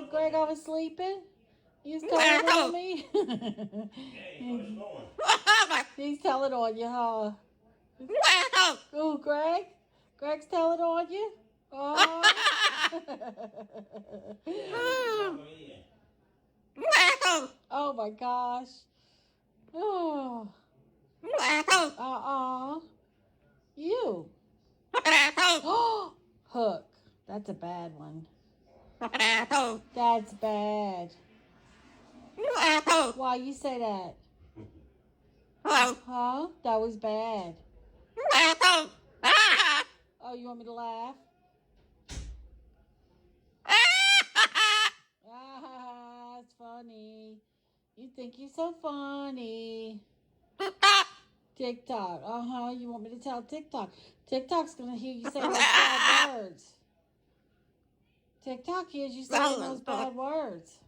Greg, I was sleeping. You was telling on me. He's telling on you, huh? Oh, Greg. Greg's telling on you. Oh. Oh my gosh. Oh. You. Hook. That's a bad one. That's bad. Why you say that? Huh? That was bad. Oh, you want me to laugh? Ah, it's funny. You think you're so funny. TikTok. You want me to tell TikTok? TikTok's gonna hear you say those bad words. TikTok hears you saying those bad words.